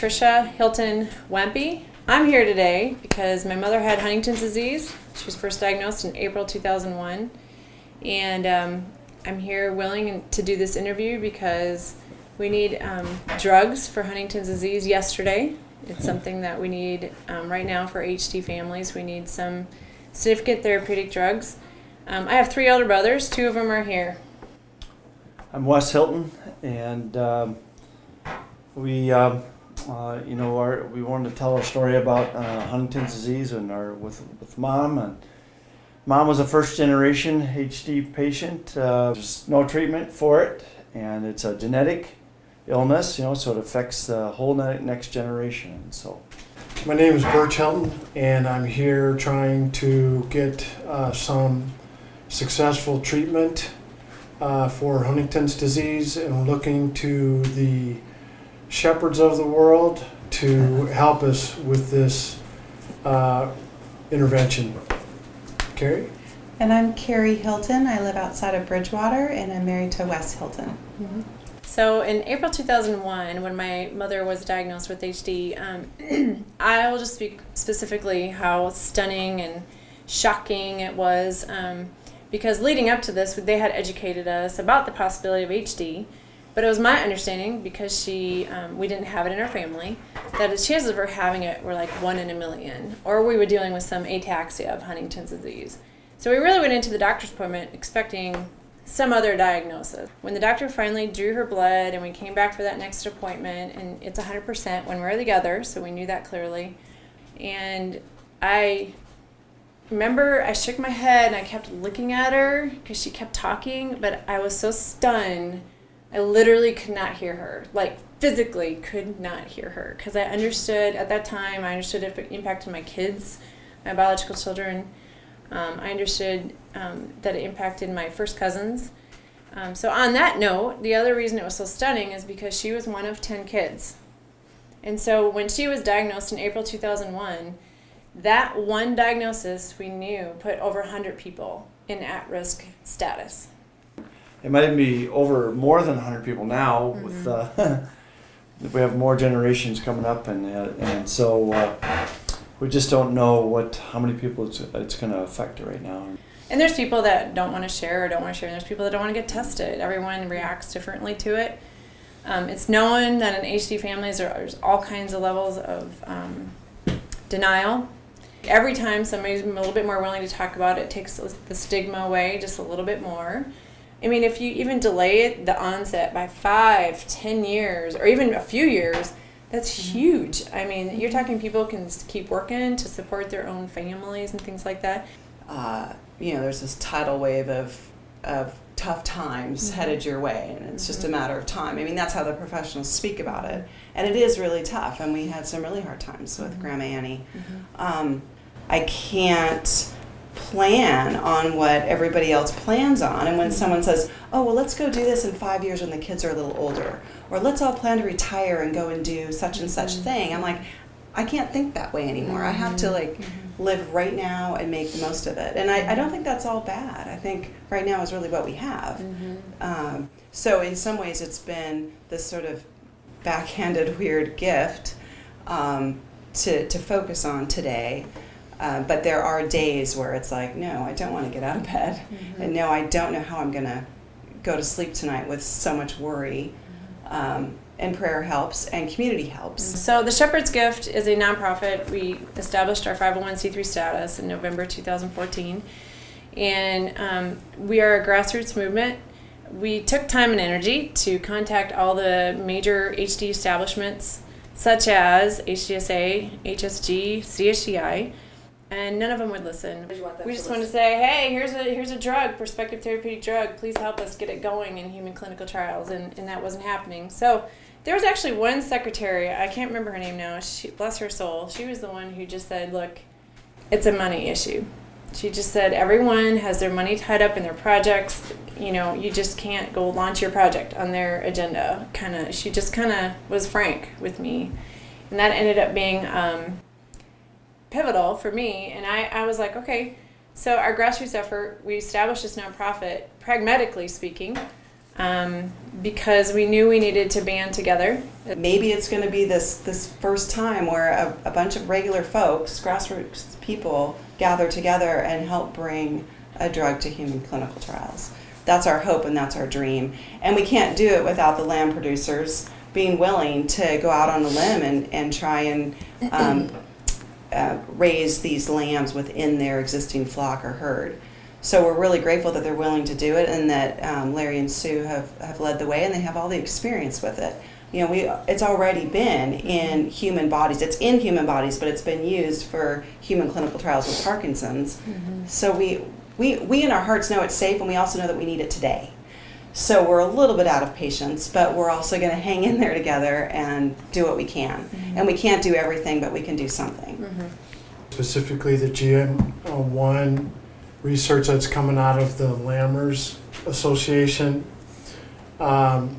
Tricia Hilton Wempy. I'm here today because my mother had Huntington's disease. She was first diagnosed in April 2001. And I'm here willing to do this interview because we need drugs for Huntington's disease yesterday. It's something that we need right now for HD families. We need some significant therapeutic drugs. I have 3 older brothers. 2 of them are here. I'm Wes Hilton, and we wanted to tell our story about Huntington's disease and with Mom. And Mom was a first-generation HD patient. There's no treatment for it, and it's a genetic illness, so it affects the whole next generation. So, my name is Birch Hilton, and I'm here trying to get some successful treatment for Huntington's disease, and looking to the shepherds of the world to help us with this intervention. Carrie? And I'm Carrie Hilton. I live outside of Bridgewater, and I'm married to Wes Hilton. Mm-hmm. So in April 2001, when my mother was diagnosed with HD, I will just speak specifically how stunning and shocking it was, because leading up to this, they had educated us about the possibility of HD, but it was my understanding, because we didn't have it in our family, that the chances of her having it were like 1 in a million, or we were dealing with some ataxia of Huntington's disease. So we really went into the doctor's appointment expecting some other diagnosis. When the doctor finally drew her blood and we came back for that next appointment, and it's 100% when we're together, so we knew that clearly. And I remember I shook my head and I kept looking at her because she kept talking, but I was so stunned, I literally could not hear her, like physically could not hear her, because I understood at that time, I understood if it impacted my kids, my biological children. I understood that it impacted my first cousins. So on that note, the other reason it was so stunning is because she was one of 10 kids. And so when she was diagnosed in April 2001, that one diagnosis we knew put over 100 people in at-risk status. it might even be over more than 100 people now. Mm-hmm. With we have more generations coming up, and so we just don't know how many people it's going to affect right now. And there's people that don't want to share or don't want to share, and there's people that don't want to get tested. Everyone reacts differently to it. It's known that in HD families there's all kinds of levels of denial. Every time somebody's a little bit more willing to talk about it, takes the stigma away just a little bit more. I mean, if you even delay the onset by 5, 10 years, or even a few years, that's huge. I mean, you're talking people can keep working to support their own families and things like that. There's this tidal wave of tough times headed your way, and it's just a matter of time. I mean, that's how the professionals speak about it, and it is really tough, and we had some really hard times with Grandma Annie. I can't plan on what everybody else plans on, and when someone says, oh, well, let's go do this in 5 years when the kids are a little older, or let's all plan to retire and go and do such and such thing, I'm like, I can't think that way anymore. I have to live right now and make the most of it. And I don't think that's all bad. I think right now is really what we have. So in some ways it's been this sort of backhanded weird gift to focus on today. But there are days where it's like, no, I don't want to get out of bed. And no, I don't know how I'm going to go to sleep tonight with so much worry. And prayer helps, and community helps. So the Shepherd's Gift is a nonprofit. We established our 501c3 status in November 2014, and we are a grassroots movement. We took time and energy to contact all the major HD establishments, such as HDSA, HSG, CHDI, and none of them would listen. We just wanted to say, hey, here's a drug, prospective therapeutic drug. Please help us get it going in human clinical trials, and that wasn't happening. So there was actually one secretary, I can't remember her name now, bless her soul, she was the one who just said, look, it's a money issue. She just said everyone has their money tied up in their projects. You just can't go launch your project on their agenda. She just was frank with me. And that ended up being pivotal for me. And I was like, okay, so our grassroots effort, we established this nonprofit, pragmatically speaking, because we knew we needed to band together. Maybe it's going to be this first time where a bunch of regular folks, grassroots people, gather together and help bring a drug to human clinical trials. That's our hope and that's our dream. And we can't do it without the lamb producers being willing to go out on a limb and try and raise these lambs within their existing flock or herd. So we're really grateful that they're willing to do it, and that Larry and Sue have led the way, and they have all the experience with it. You know, it's already been in human bodies. It's in human bodies, but it's been used for human clinical trials with Parkinson's. Mm-hmm. So we in our hearts know it's safe, and we also know that we need it today. So we're a little bit out of patience, but we're also going to hang in there together and do what we can. Mm-hmm. And we can't do everything, but we can do something. Mm-hmm. Specifically, the GM1 research that's coming out of the Lammers Association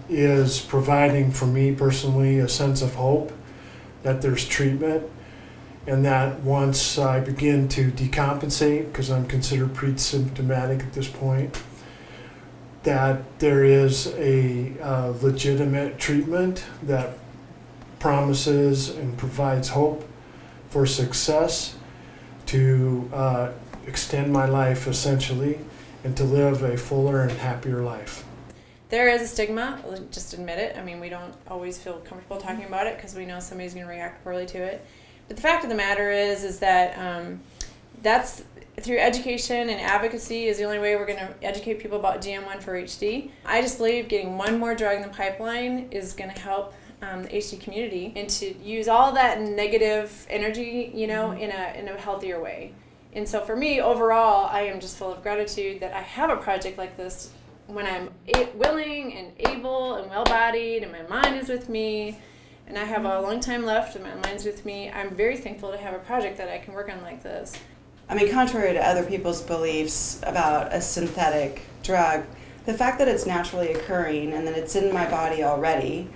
is providing, for me personally, a sense of hope that there's treatment, and that once I begin to decompensate, because I'm considered pre-symptomatic at this point, that there is a legitimate treatment that promises and provides hope for success to extend my life, essentially, and to live a fuller and happier life. There is a stigma, just admit it. I mean, we don't always feel comfortable talking about it because we know somebody's going to react poorly to it. But the fact of the matter is that that's through education and advocacy is the only way we're going to educate people about GM1 for HD. I just believe getting one more drug in the pipeline is going to help the HD community, and to use all that negative energy, you know, in a healthier way. And so for me, overall, I am just full of gratitude that I have a project like this when I'm willing and able and well-bodied and my mind is with me, and I have a long time left and my mind's with me. I'm very thankful to have a project that I can work on like this. I mean, contrary to other people's beliefs about a synthetic drug, the fact that it's naturally occurring and that it's in my body already,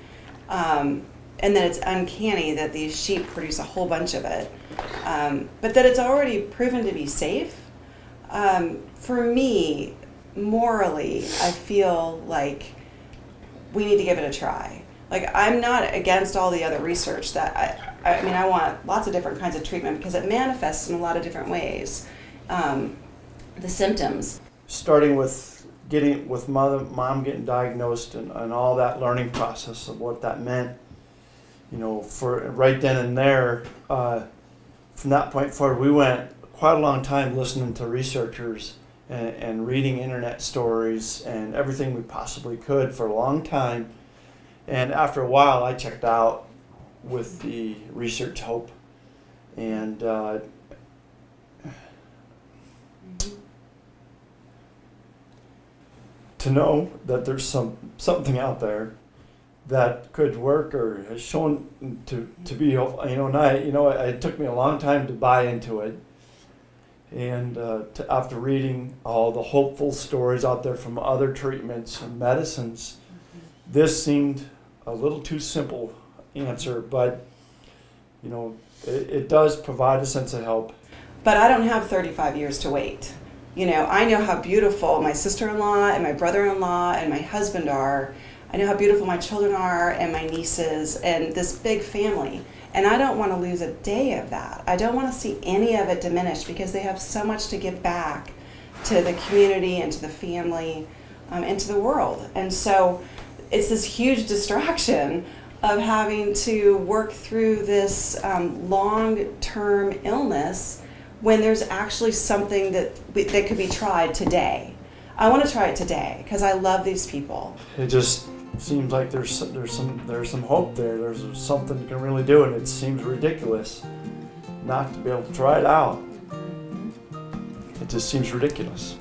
and that it's uncanny that these sheep produce a whole bunch of it, but that it's already proven to be safe, for me, morally, I feel like we need to give it a try. Like, I'm not against all the other research that I mean, I want lots of different kinds of treatment because it manifests in a lot of different ways. The symptoms. Starting with mom getting diagnosed and all that learning process of what that meant, you know, for right then and there, from that point forward, we went quite a long time listening to researchers and reading internet stories and everything we possibly could for a long time. And after a while, I checked out with the research hope. And to know that there's something out there that could work or has shown to be, it took me a long time to buy into it. And after reading all the hopeful stories out there from other treatments and medicines, this seemed a little too simple answer, but you know, it does provide a sense of help. But I don't have 35 years to wait. You know, I know how beautiful my sister-in-law and my brother-in-law and my husband are. I know how beautiful my children are and my nieces and this big family. And I don't want to lose a day of that. I don't want to see any of it diminished because they have so much to give back to the community and to the family and to the world. And so it's this huge distraction of having to work through this long-term illness when there's actually something that could be tried today. I want to try it today because I love these people. It just seems like there's some hope there. There's something you can really do, and it seems ridiculous not to be able to try it out. It just seems ridiculous.